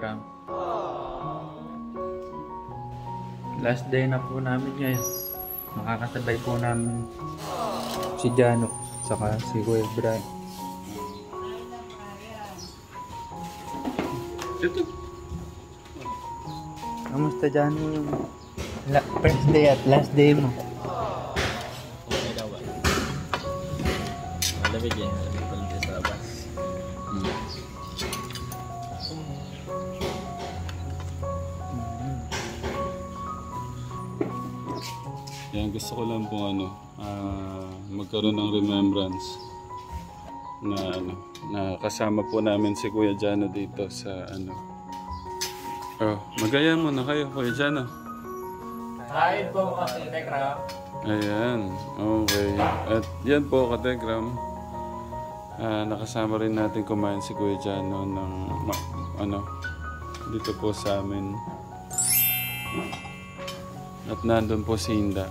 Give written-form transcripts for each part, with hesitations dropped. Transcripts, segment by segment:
Kategram. Last day na po namin ngayon. Makakasabay po namin si Jano saka si Kuya Brian. Kamusta Jano? First day at last day mo? Okay daw ba? Malamig eh. Malamig pa lang sa labas. Yan, gusto ko lang pong magkaroon ng remembrance na kasama po namin si Kuya Jano dito sa magaya mo na kayo, Kuya Jano. Hi po Kategram. Ayan, okay. At yan po, Kategram. Nakasama rin natin kumain si Kuya Jano ng dito po sa amin. At nandun po si Hinda.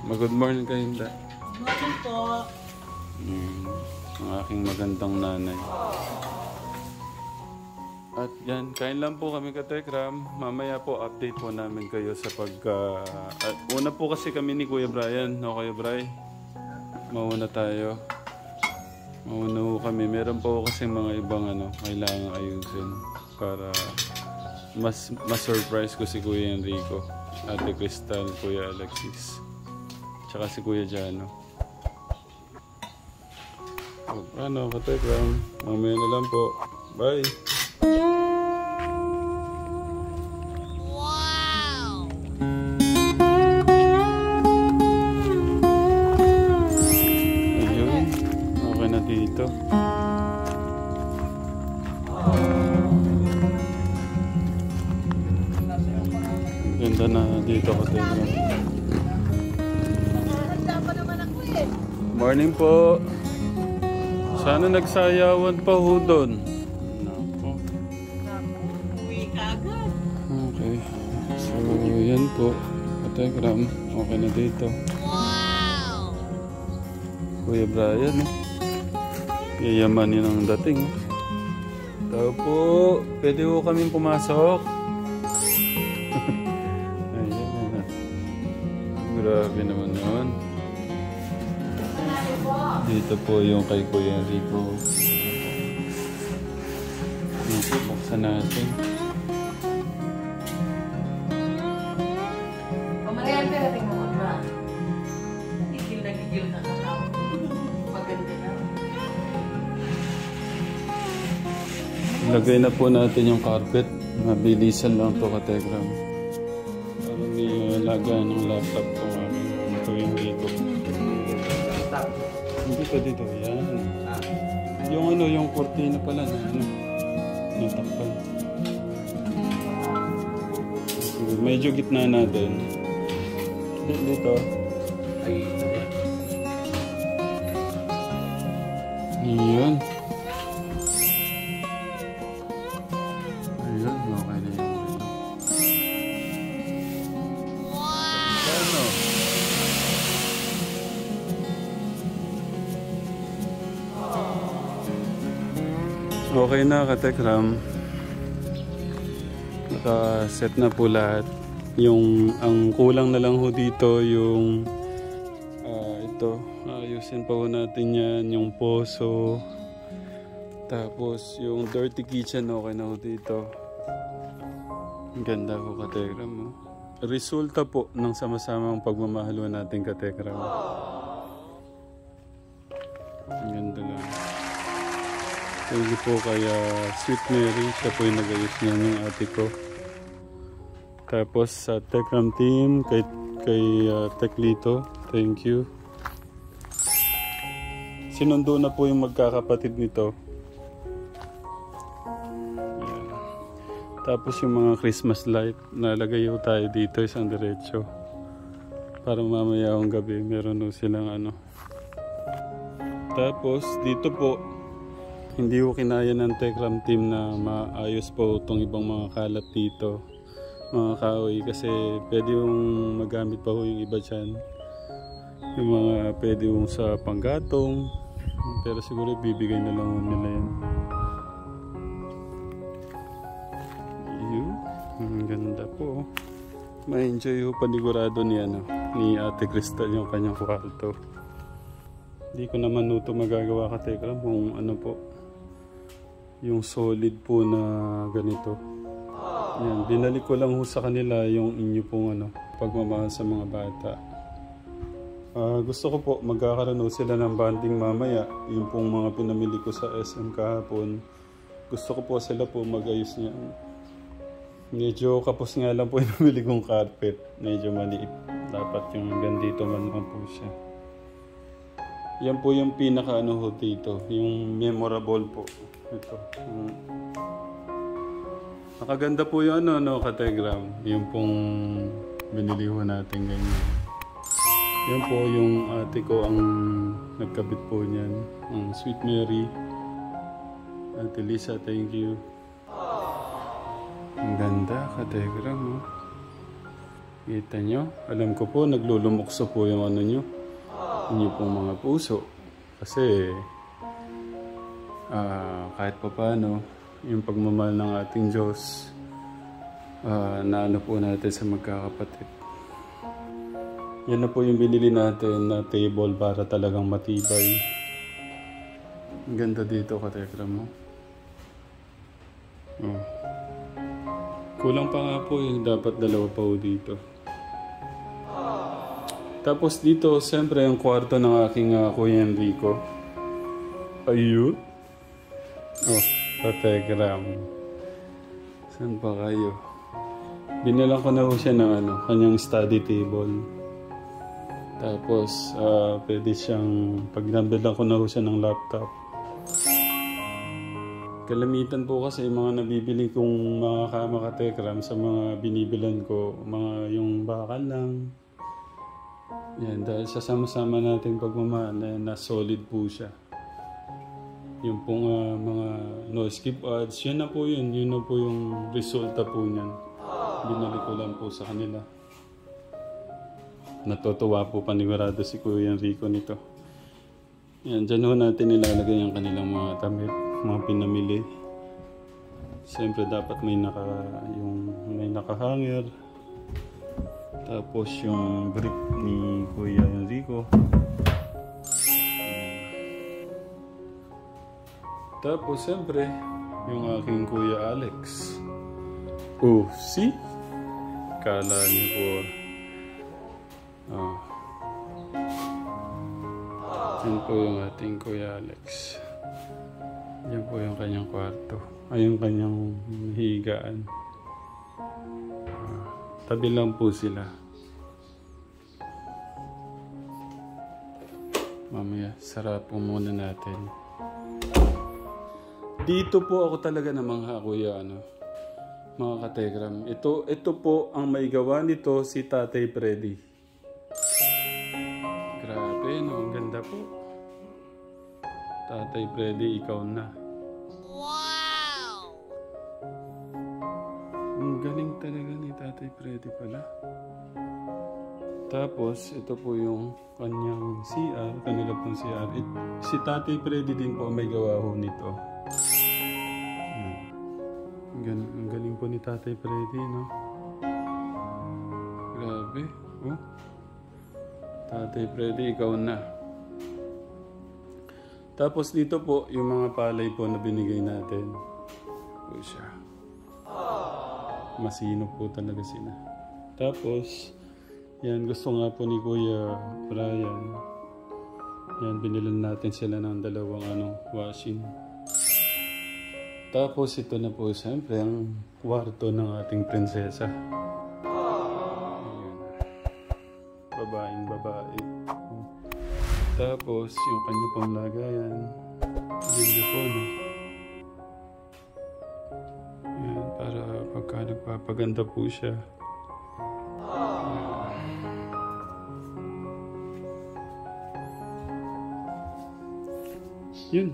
Good morning kay Hinda. Morning po. Ang aking magandang nanay. At yan, kain lang po kami Katekram. Mamaya po update po namin kayo sa una po kasi kami ni Kuya Brian. No, Kuya Brian? Mauna tayo. Mauna po kami. Meron po kasi mga ibang kailangan ayusin para mas surprise ko si Kuya Enrico, Ate Crystal, Kuya Alexis, tsaka si Kuya Jano. Katekram, mamaya na lang po. Bye! Wow! Ayun, okay na dito. Ganda na dito ko tayo. Morning po. Sana nagsayawan pa ho doon. Uwi ka agad. Okay. So, yan po. Kategram, okay na dito. Wow! Kuya Brian, yayamanin ang dating. Tao po, pwede ho kaming pumasok. Ayan. Grabe naman yun. Dito po yung kay Kuya Enrico. Buksan natin. Pamarihan ka natin mo, ma. Gigil na kakao. Maganda na. Lagay na po natin yung carpet. Mabilisan lang to Kategram. Parang may lagaan ng laptop ko Kuya Enrico. Dito, yan. Yung kurtina pala na natakpan. Medyo gitna natin. Dito. Ayan. Ayan, okay na yung okay na Katekram. Naka-set na po lahat. Ang kulang na lang ho dito yung ito. Ayusin pa ho natin yan. Yung poso. Tapos yung dirty kitchen okay na ho dito. Ang ganda ho Katekram. Resulta po ng sama-samang pagmamahalo natin Katekram. Ang ganda lang. Thank you po kaya Sweet Mary, siya po yung nag-ayos niya ng ate ko. Tapos sa Tekram team, kay Teklito, thank you. Sinundo na po yung magkakapatid nito. Ayan. Tapos yung mga Christmas light, nalagay po tayo dito isang diretso. Para mamaya ang gabi, meron po silang Tapos dito po, hindi ko kinaya ng Tekram team na maayos po itong ibang mga kalat dito, mga kahoy, kasi pwede yung magamit pa ho yung iba dyan. Yung mga pwede yung sa panggatong, pero siguro bibigay na lang nila yan. po. Ma-enjoy po panigurado ni, ni Ate Crystal yung kanyang kwarto. Hindi ko naman ito magagawa ka Tekram kung ano po. Yung solid po na ganito. Yan, binalik ko lang ho sa kanila yung inyo pong pagmamahal sa mga bata. Gusto ko po magkakaroon sila ng bonding mamaya. Yung pong mga pinamili ko sa SM kahapon. Gusto ko po sila po mag-ayos niyan. Medyo kapos nga lang po yung namili kong carpet. Medyo maliit. Dapat yung gandito man lang po siya. Yan po yung pinaka ho dito. Yung memorable po. Ito. Nakaganda po yung Kategram. Yung pong binili ho natin ganyan. Yan po yung ate ko ang nagkabit po niyan. Ang Sweet Mary. Ate Lisa, thank you. Ang ganda, Kategram. Oh. Kita nyo? Alam ko po, naglulumukso po yung nyo. Inyo pong mga puso. Kasi, kahit pa paano, yung pagmamahal ng ating Diyos, na po natin sa magkakapatid. Yan na po yung binili natin na table para talagang matibay. Ang ganda dito, Katekram mo. Oh. Kulang pa nga po yung dapat dalawa pa po dito. Tapos dito, siyempre yung kwarto ng aking Kuya Enrico. Ayun. Oh, Katekram. Saan pa kayo? Binilang ko na po siya ng kanyang study table. Tapos, pwede siyang, pag nabilang ko na po siya ng laptop. Kalamitan po kasi mga nabibili kong mga Katekram sa mga binibilan ko, mga yung bakal lang. Yan, dahil sa sama-sama natin pagmamahal na solid po siya. Yung pong mga no skip ads, yun na po yun. Yun na po yung resulta po niyan. Binalik ko lang po sa kanila. Natutuwa po panigurado si Kuya Enrico nito. Yan, dyan ho natin nilalagay ang kanilang mga damit, mga pinamili. Siyempre dapat may nakahanger. Tapos yung brick ni Kuya Enrico. Tapos siyempre yung aking Kuya Alex. Oh, see? Kala niyo po. Yan po yung ating Kuya Alex. Yan po yung kanyang kwarto. Ay, yung kanyang higaan. Tabi lang po sila. Mamaya, sarap po muna natin. Dito po ako talaga namangha, Kuya, mga Katekram. Ito po ang may gawa nito si Tatay Freddy. Grabe, no? Ang ganda po. Tatay Freddy, ikaw na. Wow! Ang galing talaga ni Tatay Freddy pala. Tapos, ito po yung kanyang CR, kanila pong CR. Si Tatay Freddy din po may gawa ho nito. Ang galing po ni Tatay Freddy, no? Grabe, oh. Tatay Freddy, ikaw na. Tapos dito po, yung mga palay po na binigay natin. Po siya. Masino po talaga sila. Tapos, yan, gusto nga po ni Kuya Brian. Yan, binilan natin sila ng dalawang washing. Tapos, ito na po siyempre ang kwarto ng ating prinsesa. Ayan. Babaeng babae. Tapos, yung kanya pong lagayan. Ganda po, no? Ayan, para pagka nagpapaganda po siya. Yun.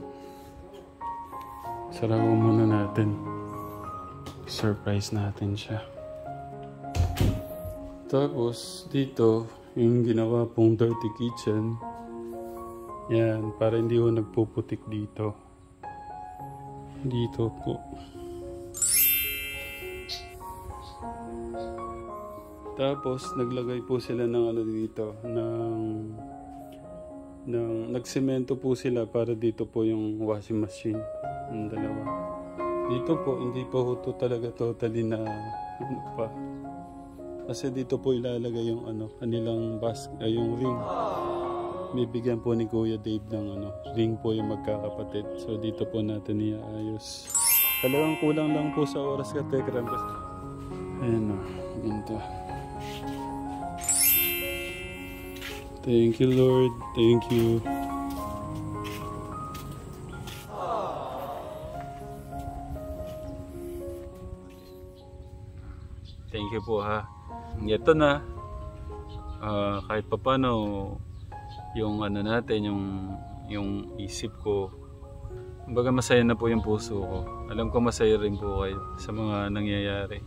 Sarawan muna natin. Surprise natin siya. Tapos, dito, yung ginawa pong dirty kitchen. Yan, para hindi ko nagpuputik dito. Dito po. Tapos naglagay po sila ng ano dito, nagsemento po sila para dito po yung washing machine, yung dalawa. Dito po, hindi po ito talaga totally na ano pa. Kasi dito po ilalagay yung kanilang yung ring. Bibigyan po ni Kuya Dave ng ring po yung magkakapatid. So dito po natin iaayos. Talagang kulang lang po sa oras ka, Tekram. Ayan o, ganito. Thank you, Lord. Thank you. Thank you po ha. Ito na. Kahit pa paano yung natin, yung isip ko. Kumbaga masaya na po yung puso ko. Alam ko masaya rin po kayo sa mga nangyayari.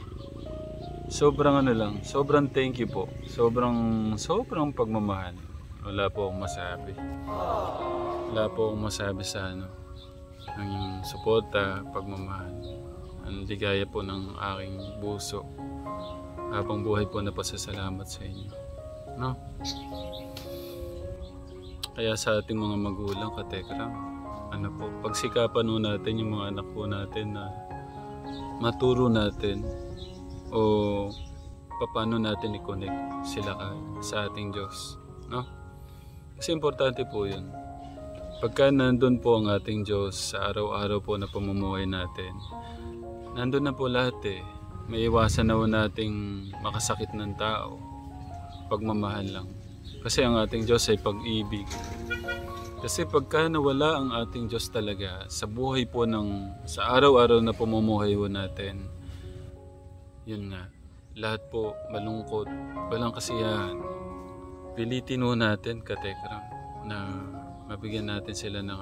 Sobrang sobrang thank you po. Sobrang pagmamahal. Wala po akong masabi. Wala po akong masabi sa ang suporta, pagmamahal. Ang ligaya po ng aking puso. Habang buhay po napasasalamat sa inyo. No? Kaya sa ating mga magulang, katekram, pagsikapan po natin yung mga anak po natin na maturo natin o paano natin i-connect sila sa ating Diyos. No? Kasi importante po yun. Pagka nandun po ang ating Diyos sa araw-araw po na pamumuhay natin, nandun na po lahat May iwasan na po nating makasakit ng tao. Pagmamahal lang. Kasi ang ating Diyos ay pag-ibig. Kasi pagka nawala ang ating Diyos talaga sa buhay po sa araw-araw na pamumuhay po natin, yun nga, lahat po malungkot, walang kasiyahan. Pilitin po natin, katekram, na mabigyan natin sila ng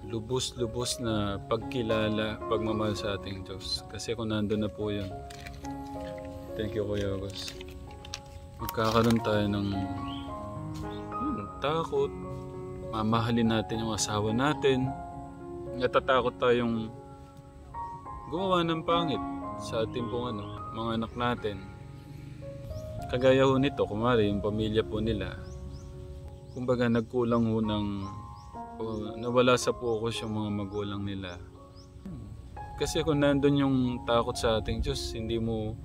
lubos-lubos na pagkilala, pagmamahal sa ating Diyos. Kasi kung nandun na po yun, thank you Kuya August, magkakaroon tayo ng takot, mamahalin natin yung asawa natin, natatakot tayong gumawa ng pangit sa ating pong mga anak natin. Kagaya ho nito, kumari yung pamilya po nila, kumbaga nagkulang ho nawala sa focus yung mga magulang nila. Kasi kung nandun yung takot sa ating Diyos, hindi mo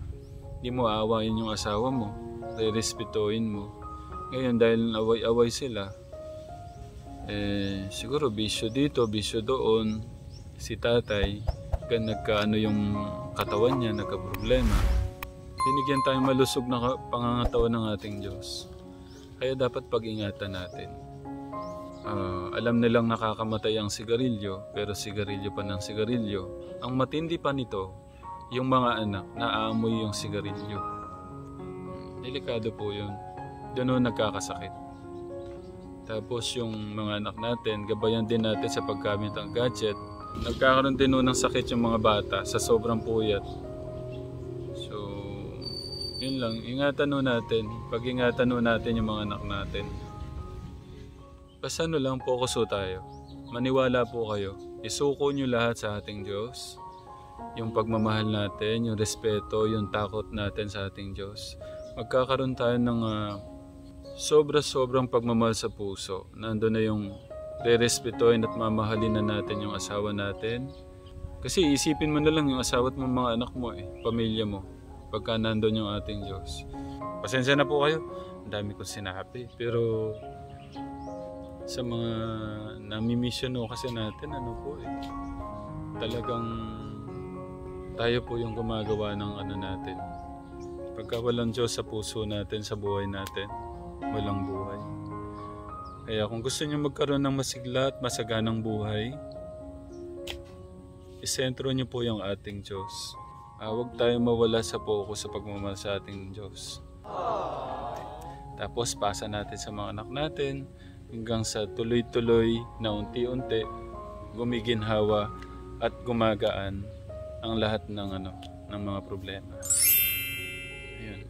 aawain yung asawa mo, re-respetuhin mo. Ngayon dahil away-away sila, siguro bisyo dito, bisyo doon, si tatay, nagkaano yung katawan niya, nagka-problema. Binigyan tayong malusog na pangangatawan ng ating Diyos. Kaya dapat pag-ingatan natin. Alam nilang nakakamatay ang sigarilyo, pero sigarilyo pa ng sigarilyo. Ang matindi pa nito, yung mga anak naaamoy yung sigarilyo. Delikado po yun. Doon nagkakasakit. Tapos yung mga anak natin, gabayan din natin sa paggamit ng gadget. Nagkakaroon din ng sakit yung mga bata sa sobrang puyat. So, yun lang. Ingatan natin. Pag-ingatan natin yung mga anak natin. Basta lang, focus tayo. Maniwala po kayo. Isuko nyo lahat sa ating Diyos. Yung pagmamahal natin, yung respeto, yung takot natin sa ating Diyos. Magkakaroon tayo ng sobrang pagmamahal sa puso. Nandun na yung re-respetuhin at mamahalin na natin yung asawa natin. Kasi isipin mo na lang yung asawa at mga anak mo pamilya mo. Pagka nandun yung ating Diyos. Pasensya na po kayo. Ang dami kong sinabi. Pero sa mga nami-mission kasi natin, talagang tayo po yung gumagawa ng natin. Pagka walang Diyos sa puso natin, sa buhay natin, walang buhay. Kaya kung gusto niyo magkaroon ng masigla at masaganang buhay, isentro niyo po yung ating Diyos. Huwag tayo mawala sa focus sa pagmamahal sa ating Diyos. Tapos pasa natin sa mga anak natin, hanggang sa tuloy-tuloy na unti-unti gumiginhawa at gumagaan ang lahat ng mga problema. Ayun.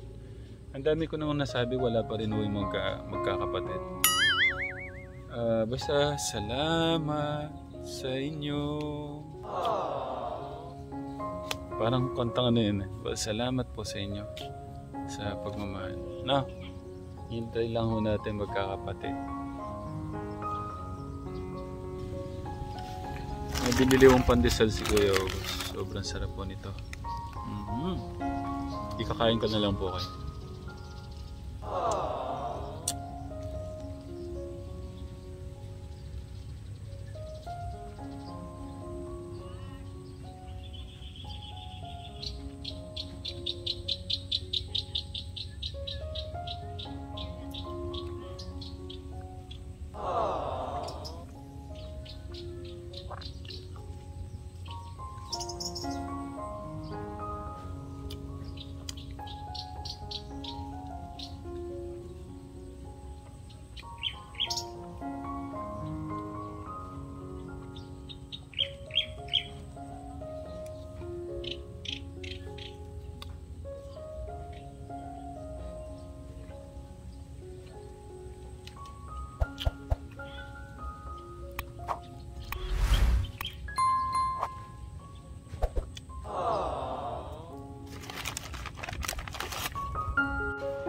Ang dami ko namang nasabi, wala pa rin yung magkakapatid. Basta salamat sa inyo. Parang kontang yun. Salamat po sa inyo. sa pagmamahal. No? Hintay lang ho natin magkakapatid. May binili kong pandesal si Kuya August. Sobrang sarap po nito. Ikakain ko na lang po kayo.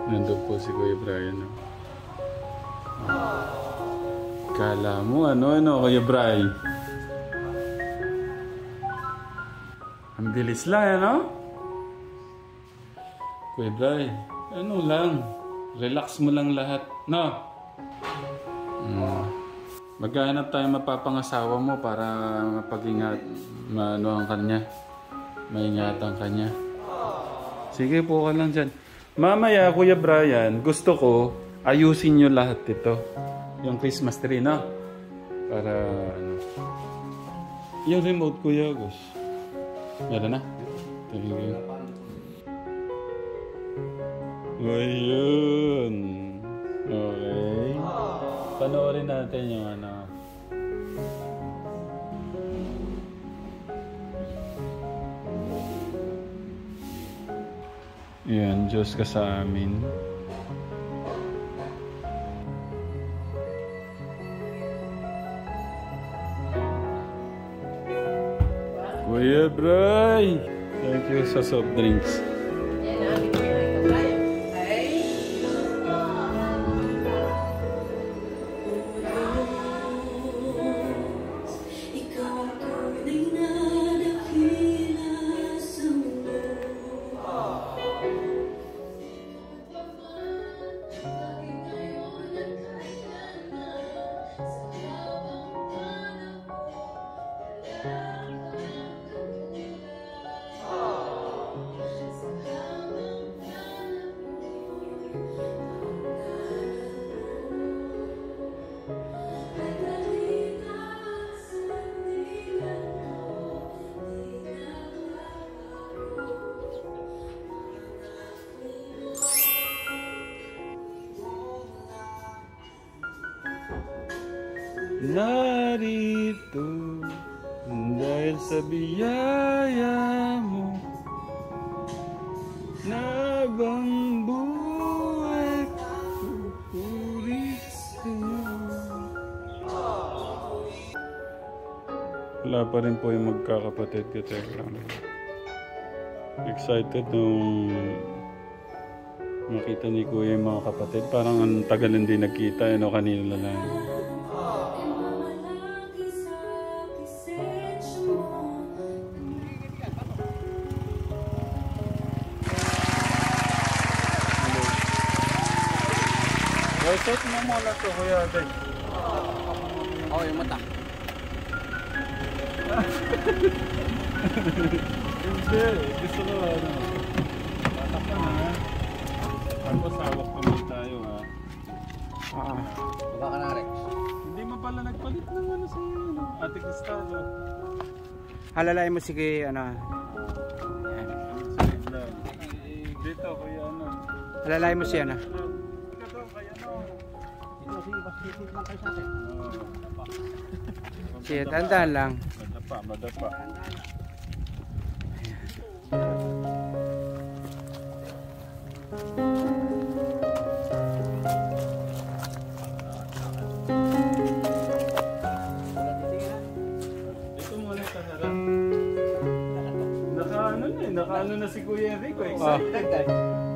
Nandun po si Kuya Brian. Kala mo ano Kuya Brian? Ang bilis lang Kuya Brian, ano lang, relax mo lang lahat, no? Maghahanap tayo mapapangasawa mo para mapag-ingat, maano ang kanya, maingatan kanya. Sige po ka lang dyan. Mamaya, Kuya Brian, gusto ko ayusin nyo lahat ito. Yung Christmas tree, no? Para, yung remote, Kuya August. Meron na? Thank you. Ayun. Okay. Panoorin natin yung Yan, Diyos ka sa amin. Kuya Bray! Thank you sa soft drinks. Narito dahil sa biyaya mo na bang buhay pupuri sa'yo. Wala pa rin po yung magkakapatid ka, Tekram. Excited nung makita ni Kuya yung mga kapatid. Parang ang tagal hindi nagkita, kanina lang. Set mo muna ito, Kuya Adek. Oo, yung mata. Hindi, gusto ko Batak ka na. Tapos hawak kami tayo Baba ka na, Rex. Hindi man pala nagpalit ng sa'yo, Ate Cristalo. Halalain mo sige, Dito, Kuya halalain mo siya, Siya, tandaan lang. Madapa. Dito muna sa harap. Nakaano na si Kuya Enrico. Excited.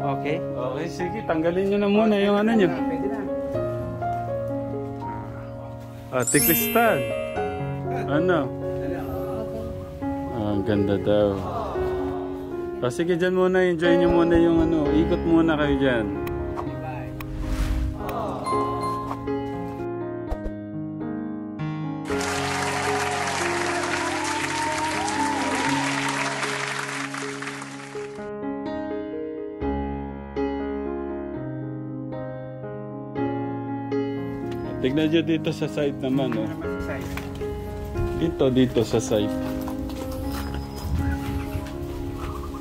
Okay. Okay, sige. Tanggalin nyo na muna yung ano nyo. Pwede na. Ate Cristal. Ano? Ang ganda daw. Sige, dyan muna. Enjoy nyo muna yung ano. Ikot muna kayo dyan. Tignan nyo dito sa side naman, oh. Dito sa side.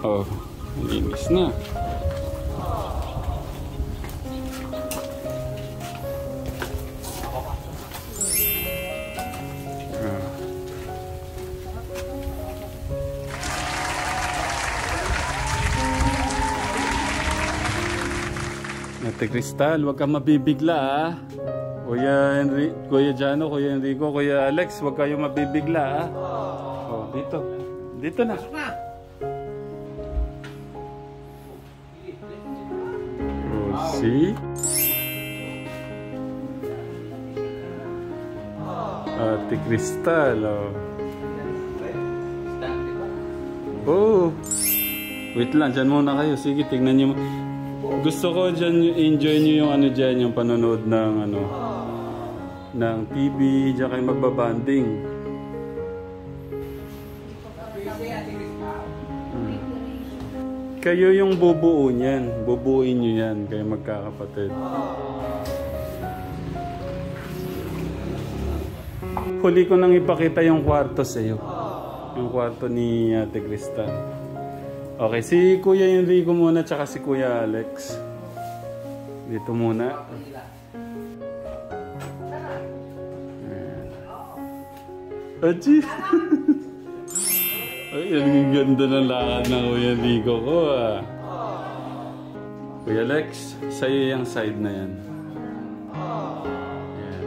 Oh, linis na. Ate Cristal, huwag kang mabibigla, ah. Kuya Jano, Kuya Enrico, Kuya Alex, huwag kayo mabibigla, ah. Oh, dito. Dito na. Oh, see? Ate Cristal, oh. Oh. Wait lang, dyan muna kayo. Sige, tignan nyo. Gusto ko dyan, enjoy nyo yung ano dyan, yung panonood ng ano, ng TV, dyan kayo magbabanding. Kayo yung bubuo niyan, bubuuin nyo yan, kayo magkakapatid. Huli ko nang ipakita yung kwarto sa iyo. Yung kwarto ni Ate Cristal. Okay, si Kuya Enrico muna tsaka si Kuya Alex. Dito muna. Achi! Ay, ang ganda ng lakad ng Kuya Enrico ko, ah. Kuya Alex, sa'yo yung side na yan. Yan.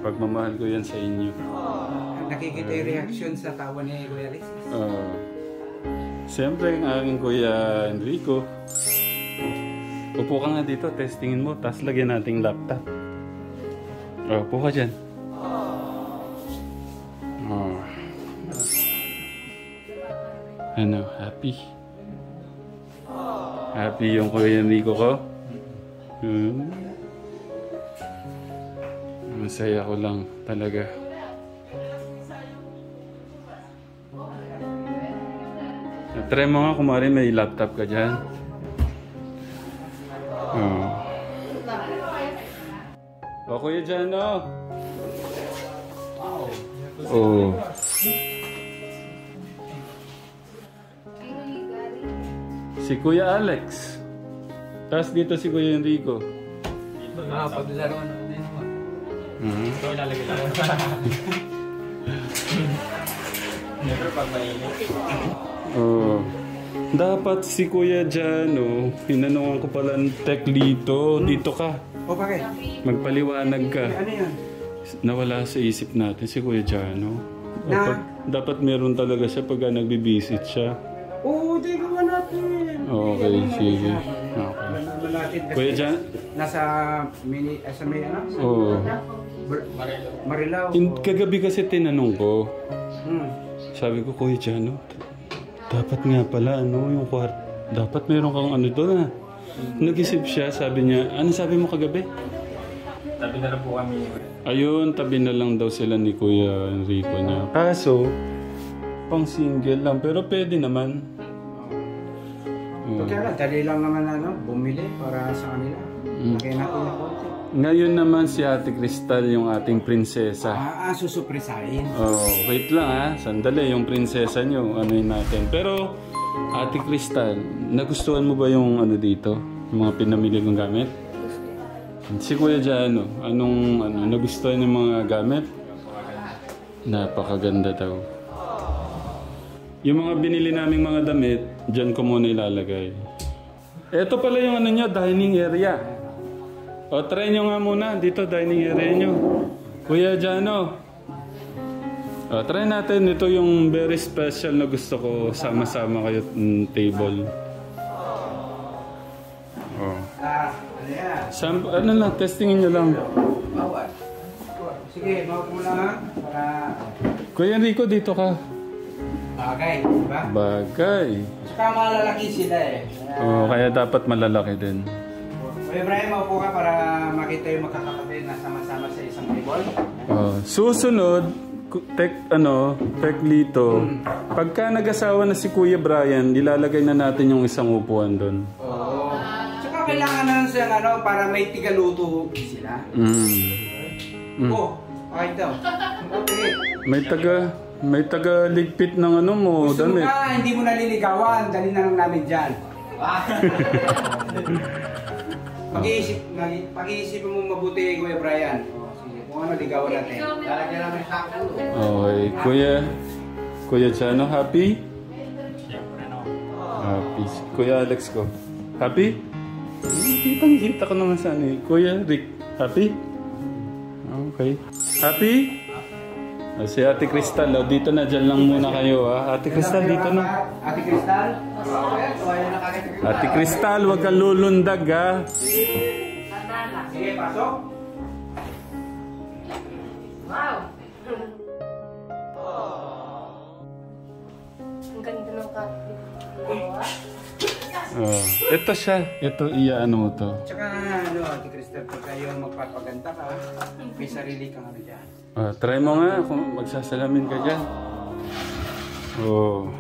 Pagmamahal ko yan sa inyo. Nakikita yung reaction sa tawa ni Kuya Alex. Siyempre, ang aking Kuya Enrico. Upo ka nga dito, testingin mo, tapos lagyan nating laptop. Upo ka dyan. Ano, happy? Happy yung Kuya Enrico ko? Masaya ko lang talaga. Try mo nga kumari may laptop ka dyan. O Kuya Jano. Oh. Si Kuya Alex. Tapos dito si Kuya Enrico. Dito na, paglaruan natin. Ito ilalagay lang. Never pag mainit. Oh. Dapat si Kuya Jano, hinanungan ko pala ng teklito. Dito ka. O bakit? Magpaliwanag ka. Ano yan? Nawala sa isip natin si Kuya Jano. Na? Dapat meron talaga siya pag nagbibisit siya. Oo, di gawa natin. Okay, sige. Okay. Kuya Jano? Nasa mini, sa may ano? Oo. Marilao. Kagabi kasi tinanong ko. Sabi ko, Kuya Jano, dapat nga pala, ano, yung kwarto. Dapat meron kang ano doon, ah. Nag-isip siya, sabi niya, ano sabi mo kagabi? Tabi na lang po kami. Ayun, tabi na lang daw sila ni Kuya Enrico niya. Kaso, pang single lang, pero pwede naman. Kaya lang, dali lang naman ano, bumili para sa kanila. Lagyan natin na konti. Ngayon naman si Ate Cristal yung ating prinsesa. Susupresahin. Oh, wait lang ha. Sandali, yung prinsesa nyo, ano yun natin. Pero, Ate Cristal, nagustuhan mo ba yung ano dito? Yung mga pinamili kong gamit? Si Kuya Jano, nagustuhan yung mga gamit? Napakaganda daw. Yung mga binili naming mga damit, dyan ko muna ilalagay. Ito pala yung ano nyo, dining area. O, try nyo nga muna. Dito, dining area nyo. Kuya Jano. O, try natin. Ito yung very special na gusto ko. Sama-sama kayo table. Ano lang, testingin nyo lang. Bawat. Sige, maupo na ha. Para... Kuya Rico, dito ka. Bagay, di ba? Bagay. Saka malalaki sila eh. Kaya dapat malalaki din. Kuya Brian, maupo ka para makita yung magkakapatid na sama-sama sa isang table. Susunod, Teklito, pagka nag-asawa na si Kuya Brian, ilalagay na natin yung isang upuan doon. Oo. Tsaka kailangan na siya para may tigaluto sila. Kahit daw. Okay. May taga ligpit ng ano mo, Gusto mo damit. ka, hindi mo naliligawan. Dali na lang namin dyan. Pag-iisipin mo mabuti, Kuya Brian. Sige, kung ano ligawan natin. Lalagyan namin sakto. Okay, Kuya Chano, happy? Happy. Kuya Alex ko. Happy? Kita ko naman sa ano. Kuya Rick, happy? Okay. Happy? Si Ate Cristal, dito na, dyan lang muna kayo ha. Ate Cristal, dito na. Ate Cristal? Ate Cristal, huwag kang lulundag ha. Sige, pasok. Wow! Ang ganda ng kapit. Ito siya. Ito, ano mo to. Tsaka Ate Cristal, pag kayo magpapaganda ka, may sarili kang ano dyan. Try mo nga kung magsasalamin ka dyan.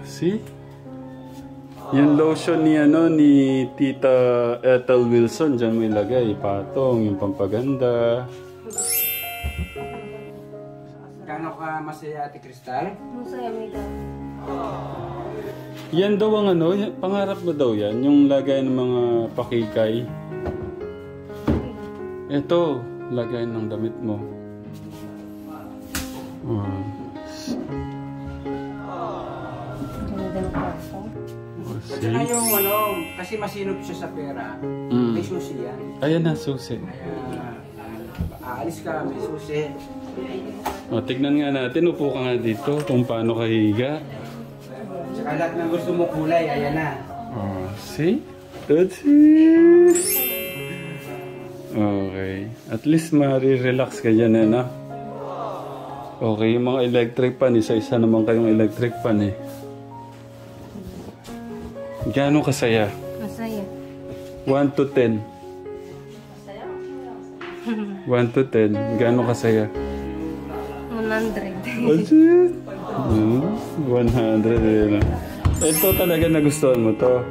See? Yung lotion ni Tita Ethel Wilson, dyan mo ilagay. Patong, yung pampaganda. Gano'n ka masaya, Ate Cristal? Masaya may daw. Yan daw ang pangarap mo daw yan, yung lagay ng mga pakikay. Ito, lagay ng damit mo. Ganda ng kaso. At saka yung kasi masinop siya sa pera, may susi yan. Ayan na, susi. Kaya, aalis ka, may susi. Tignan nga natin, upo ka nga dito kung paano ka higa. Tsaka lahat ng gusto mo kulay, ayan na. See? That's it. Okay. At least ma-relax ka dyan na. Okay, yung mga electric fan, isa-isa naman kayong electric fan eh. Gaano kasaya? Masaya. 1 to 10. 1 to 10. Gaano kasaya? 100. What's it? 100. Ito talaga nagustuhan mo to.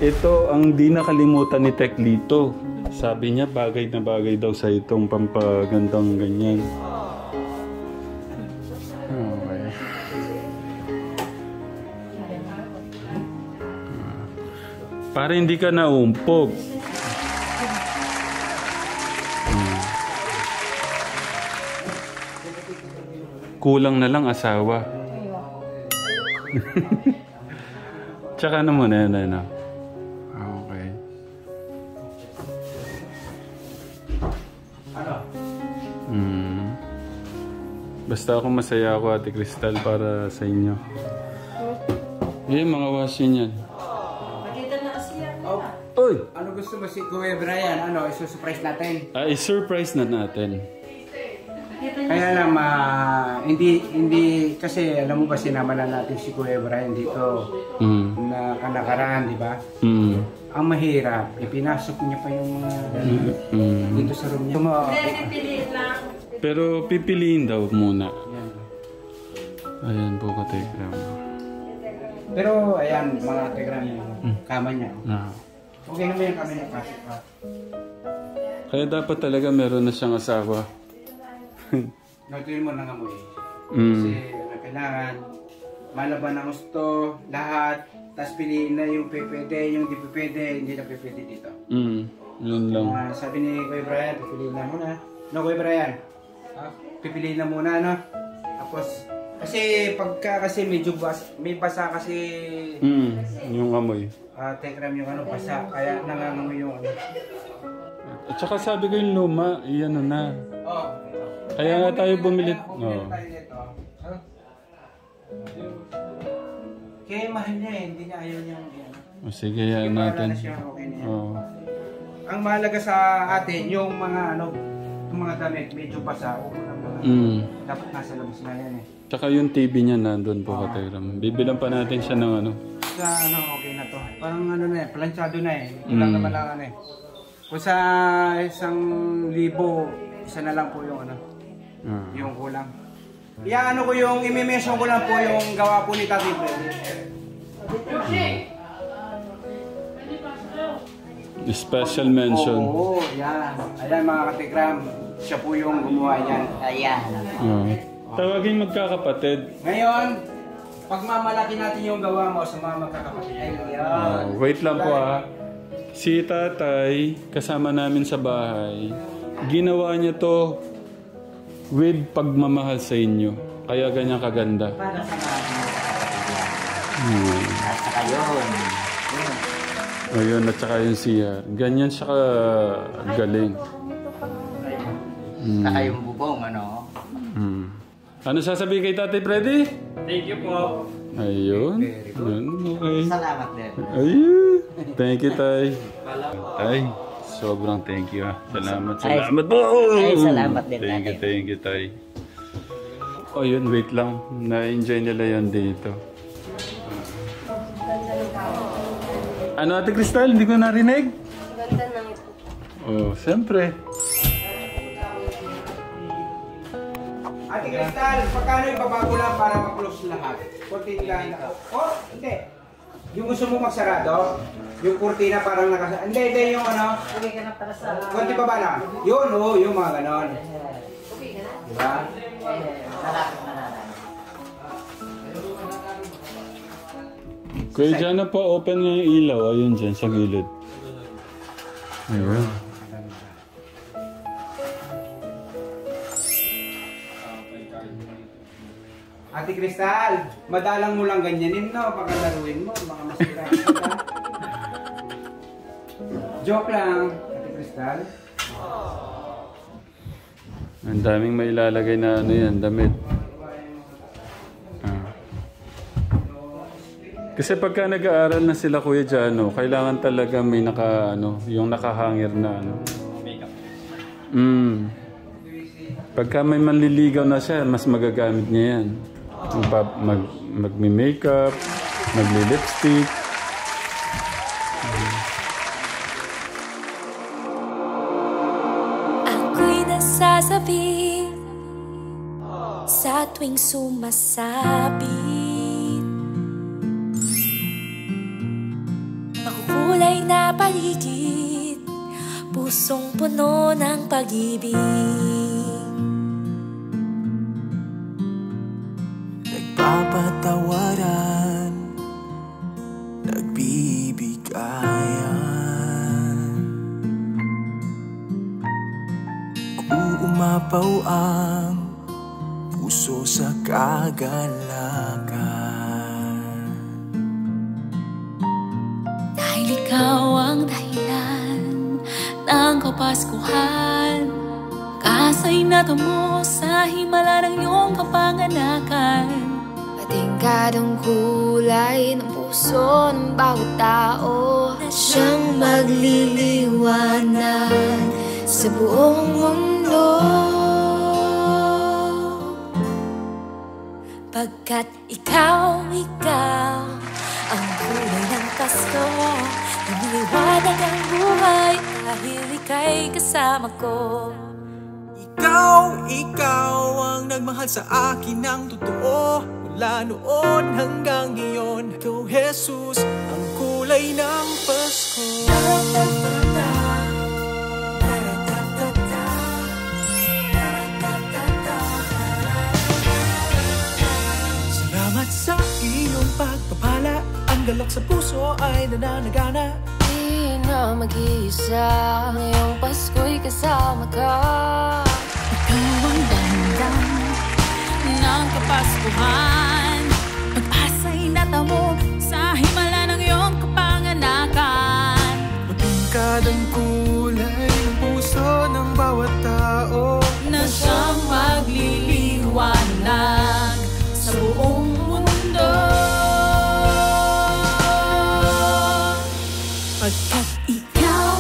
Ito ang di nakalimutan ni Teklito. Sabi niya bagay na bagay daw sa itong pampagandang ganyan. Okay. Para hindi ka naumpog. Kulang na lang asawa. Tsaka ano muna yan, Okay. Basta ako masaya ako, Ate Cristal, para sa inyo. Mga washing yan. Makita na siya. Oy! Ano gusto mo si Kuya Brian? Isusurprise natin? I-surprise na natin. Kaya lang, hindi, kasi alam mo ba, sinama na natin si Kuya Brian dito na nakaraan, di ba? Ang mahirap, ipinasok niya pa yung mga dito sa room niya. Piliin lang. Pero pipiliin daw muna. Ayan po, Katekram. Pero ayan, mga Tegram yung kama niya. Okay naman yung kama niya, pasok pa. Kaya dapat talaga meron na siyang asawa. Natuloy mo na nga mo eh. Kasi kailangan malaban ang gusto, lahat, tapos piliin na yung pwede, yung di pwede, hindi na pwede dito. Yun lang. Sabi ni Kuya Brian, pipiliin na muna. No, Kuya Brian? Pipiliin na muna, no? Tapos, kasi pagka kasi medyo may basa kasi yung amoy. Tekram yung basa, kaya nangangamoy yung At saka sabi ko yung luma, iyan na. Oh. Kaya nga tayo bumili. Kaya mahal niya eh, hindi niya ayaw niya yan. Sige, yan natin. Okay na siya, okay na yan. ang mahalaga sa atin, yung mga ano, yung mga damit, medyo basa. Dapat nasa labas na yan eh. Tsaka yung TV niya nandun po ka Tegram. Bibilang pa natin siya ng ano. Sa ano, okay na to. Parang ano na eh, planchado na eh. Kulang naman lang eh. Kung sa 1,000, isa na lang po yung ano, yung kulang. Ano ko yung, imimension ko lang po yung gawa po ni Tati Freddy. Special mention. Oo, yan. Ayan mga katikram, siya po yung gumawa niyan. Ayan. Tawagin magkakapatid. Ngayon, pagmamalaki natin yung gawa mo sa mga magkakapatid. Ayun. Wait lang po Si tatay, kasama namin sa bahay, ginawa niya to with pagmamahal sa inyo. Kaya ganyan kaganda. Para sa mga at saka yun. Ayun, at saka yung siya. Ganyan siya galing. Saka yung bubong, ano? Ano sasabihin kay Tatay Freddy? Thank you po. Ayun. Ayun, okay. Salamat din. Ayun. Thank you, Tay. Tay, sobrang thank you. Salamat po. Ay, salamat din, Thank you, Tay. Oh, yun, wait lang. Na-enjoy nila yan dito. Ano, Ate Cristal? Hindi ko narinig? Ganda ng ito. Oh, siyempre. Ate Cristal, pagkano yung babago lang para ma-close lahat? Kurtina na. Oh, hindi. Yung gusto mo magsarado, yung kurtina parang nakasarado. Hindi, yung ano. Okay ka na para sa... Kunti pa ba lang? Yun, yung mga ganon. Okay ka na? Diba? Malapit na natin. Kuya Jana po, open nga yung ilaw. Ayun dyan, sa gilid. Ayun. Ate Cristal, madalang mo lang ganyanin, no? Pagkalaruin mo, baka masira. Joke lang, Ate Cristal. Ang daming may ilalagay na ano yan, damit. Kasi pagka nag-aaral na sila Kuya Jano, kailangan talaga may yung nakahangir na ano. Pagka may manliligaw na siya, mas magagamit niya yan. Magmi-makeup, magli-lipstick. Ako'y nasasabi sa tuwing sumasabit, makukulay na paligid, pusong puno ng pag-ibig. Nagpapatawaran, nagbibigayan, uumapaw ang puso sa kagalakan. Dahil ikaw ang dahilan ng Kapaskuhan, kasay natamo sa himala ng iyong kapanganakan. Patingkadong kulay ng puso ng bawat tao na siyang magliliwanag sa buong mundo. Pagkat ikaw ang kulay ng Pasko, lumiliwanag ang buhay dahil ika'y kasama ko. Ikaw ang nagmahal sa akin ng totoo. Mula noon hanggang ngayon, ikaw Jesus, ang kulay ng Pasko. Salamat sa iyong pagpapala, ang galak sa puso ay nananagana. Di na mag-iisa, ngayong Pasko'y kasama ka. Ikaw ang dahilan ng Kapaskuhan, pag-asa'y natamo sa himala ng iyong kapanganakan. Matingkad ang kulay ng puso ng bawat tao Na siyang magliliwanag sa buong mundo. Pagkat ikaw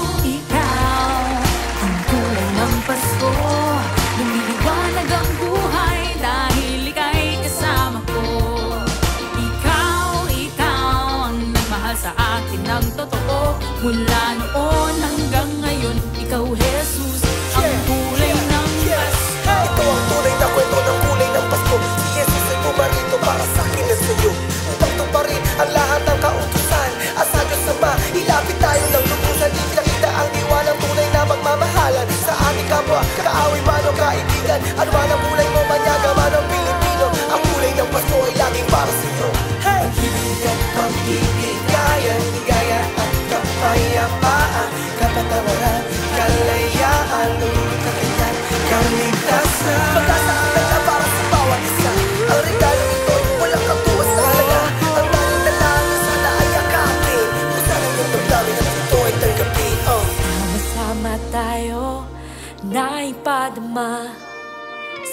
na ipadama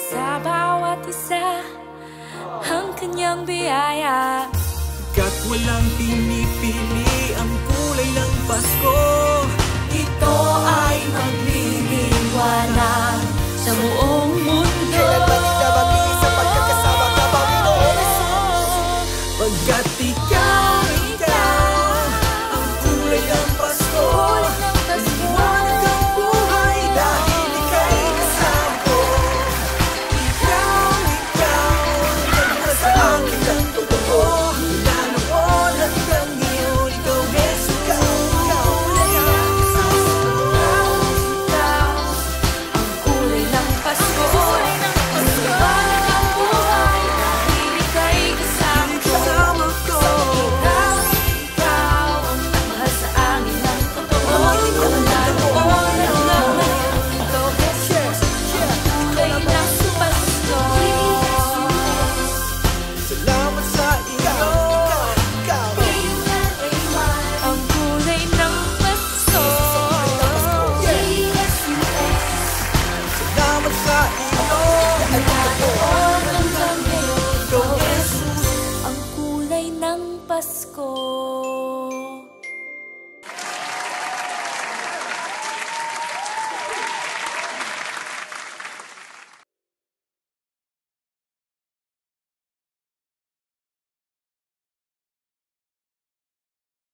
sa bawat isa ang kanyang biyaya. Kat walang pinipili ang kulay ng Pasko, Ito ay magliliwanag sa buong mundo. kailanman itabagi sa pagkakasama ka Panginoon. Oh, Pagkat